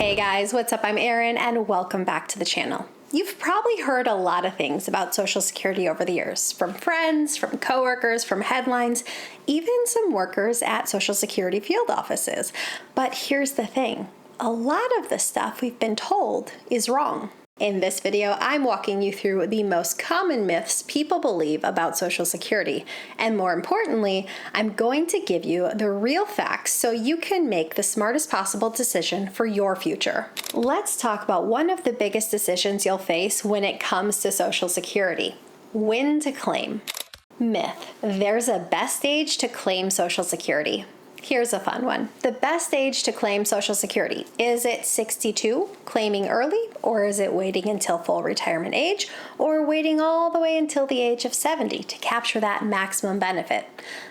Hey guys, what's up? I'm Erin and welcome back to the channel. You've probably heard a lot of things about Social Security over the years, from friends, from coworkers, from headlines, even some workers at Social Security field offices. But here's the thing, a lot of the stuff we've been told is wrong. In this video, I'm walking you through the most common myths people believe about Social Security. And more importantly, I'm going to give you the real facts so you can make the smartest possible decision for your future. Let's talk about one of the biggest decisions you'll face when it comes to Social Security: when to claim. Myth: there's a best age to claim Social Security. Here's a fun one. The best age to claim Social Security. Is it 62, claiming early, or is it waiting until full retirement age, or waiting all the way until the age of 70 to capture that maximum benefit?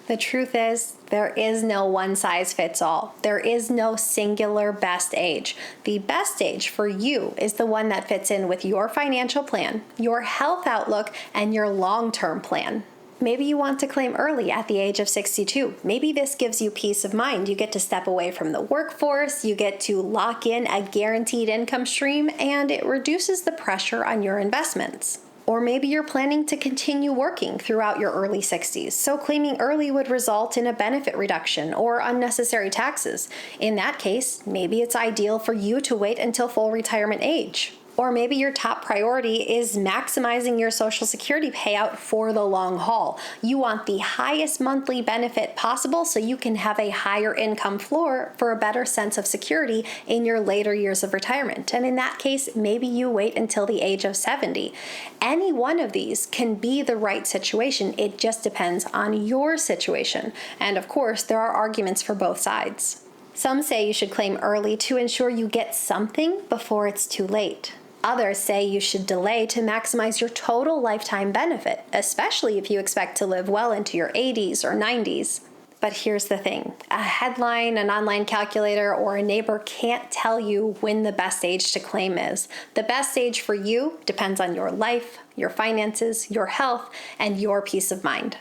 The truth is, there is no one size fits all. There is no singular best age. The best age for you is the one that fits in with your financial plan, your health outlook, and your long-term plan. Maybe you want to claim early at the age of 62. Maybe this gives you peace of mind. You get to step away from the workforce, you get to lock in a guaranteed income stream, and it reduces the pressure on your investments. Or maybe you're planning to continue working throughout your early 60s, so claiming early would result in a benefit reduction or unnecessary taxes. In that case, maybe it's ideal for you to wait until full retirement age. Or maybe your top priority is maximizing your Social Security payout for the long haul. You want the highest monthly benefit possible so you can have a higher income floor for a better sense of security in your later years of retirement. And in that case, maybe you wait until the age of 70. Any one of these can be the right situation. It just depends on your situation. And of course, there are arguments for both sides. Some say you should claim early to ensure you get something before it's too late. Others say you should delay to maximize your total lifetime benefit, especially if you expect to live well into your 80s or 90s. But here's the thing, a headline, an online calculator, or a neighbor can't tell you when the best age to claim is. The best age for you depends on your life, your finances, your health, and your peace of mind.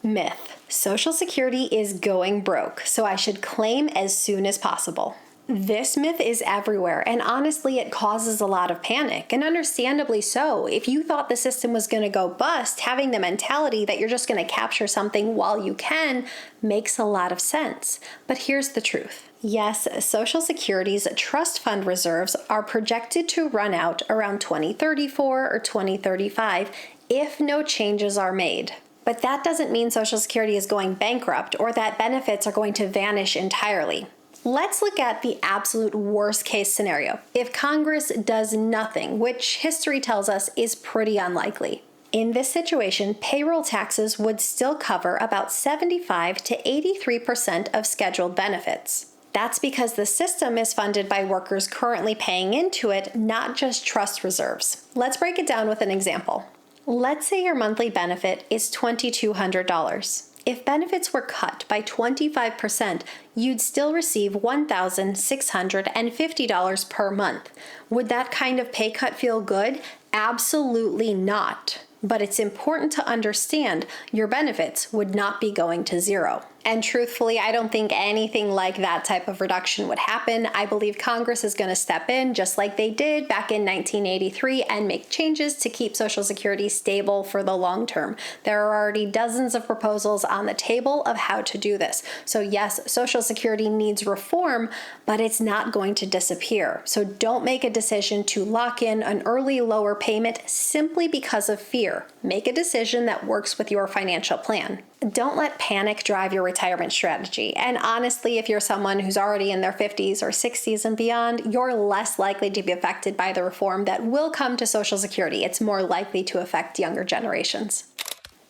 Myth: Social Security is going broke, so I should claim as soon as possible. This myth is everywhere, and honestly, it causes a lot of panic, and understandably so. If you thought the system was going to go bust, having the mentality that you're just going to capture something while you can makes a lot of sense. But here's the truth. Yes, Social Security's trust fund reserves are projected to run out around 2034 or 2035 if no changes are made. But that doesn't mean Social Security is going bankrupt or that benefits are going to vanish entirely. Let's look at the absolute worst case scenario. If Congress does nothing, which history tells us is pretty unlikely. In this situation, payroll taxes would still cover about 75 to 83% of scheduled benefits. That's because the system is funded by workers currently paying into it, not just trust reserves. Let's break it down with an example. Let's say your monthly benefit is $2,200. If benefits were cut by 25%, you'd still receive $1,650 per month. Would that kind of pay cut feel good? Absolutely not. But it's important to understand your benefits would not be going to zero. And truthfully, I don't think anything like that type of reduction would happen. I believe Congress is going to step in just like they did back in 1983 and make changes to keep Social Security stable for the long term. There are already dozens of proposals on the table of how to do this. So yes, Social Security needs reform, but it's not going to disappear. So don't make a decision to lock in an early lower payment simply because of fear. Make a decision that works with your financial plan. Don't let panic drive your retirement strategy. And honestly, if you're someone who's already in their 50s or 60s and beyond, you're less likely to be affected by the reform that will come to Social Security. It's more likely to affect younger generations.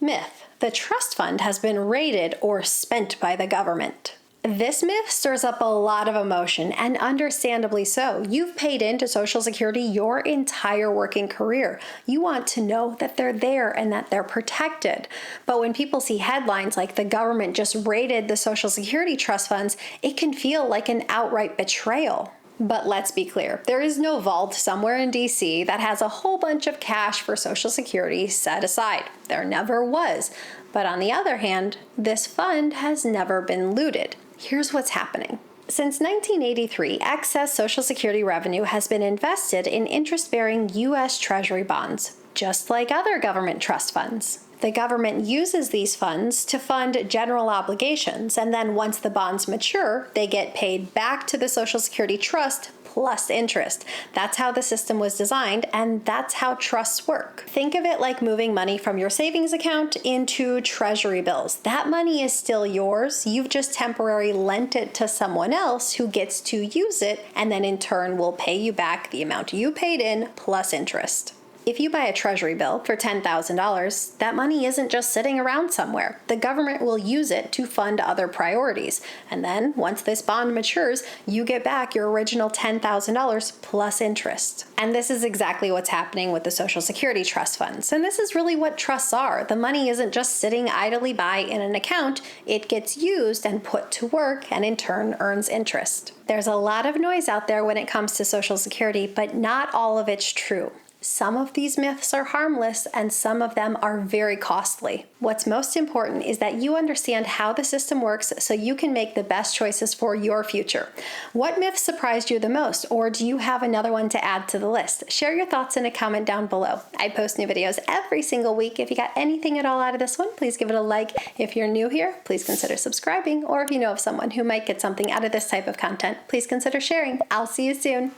Myth: the trust fund has been raided or spent by the government. This myth stirs up a lot of emotion, and understandably so. You've paid into Social Security your entire working career. You want to know that they're there and that they're protected. But when people see headlines like the government just raided the Social Security trust funds, it can feel like an outright betrayal. But let's be clear, there is no vault somewhere in DC that has a whole bunch of cash for Social Security set aside. There never was. But on the other hand, this fund has never been looted. Here's what's happening. Since 1983, excess Social Security revenue has been invested in interest-bearing U.S. Treasury bonds, just like other government trust funds. The government uses these funds to fund general obligations, and then once the bonds mature, they get paid back to the Social Security Trust plus interest. That's how the system was designed, and that's how trusts work. Think of it like moving money from your savings account into Treasury bills. That money is still yours. You've just temporarily lent it to someone else who gets to use it, and then in turn will pay you back the amount you paid in plus interest. If you buy a Treasury bill for $10,000, that money isn't just sitting around somewhere. The government will use it to fund other priorities. And then, once this bond matures, you get back your original $10,000 plus interest. And this is exactly what's happening with the Social Security trust funds. And this is really what trusts are. The money isn't just sitting idly by in an account. It gets used and put to work and in turn earns interest. There's a lot of noise out there when it comes to Social Security, but not all of it's true. Some of these myths are harmless and some of them are very costly. What's most important is that you understand how the system works so you can make the best choices for your future. What myth surprised you the most, or do you have another one to add to the list? Share your thoughts in a comment down below. I post new videos every single week. If you got anything at all out of this one, please give it a like. If you're new here, please consider subscribing, or if you know of someone who might get something out of this type of content, please consider sharing. I'll see you soon.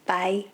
Bye.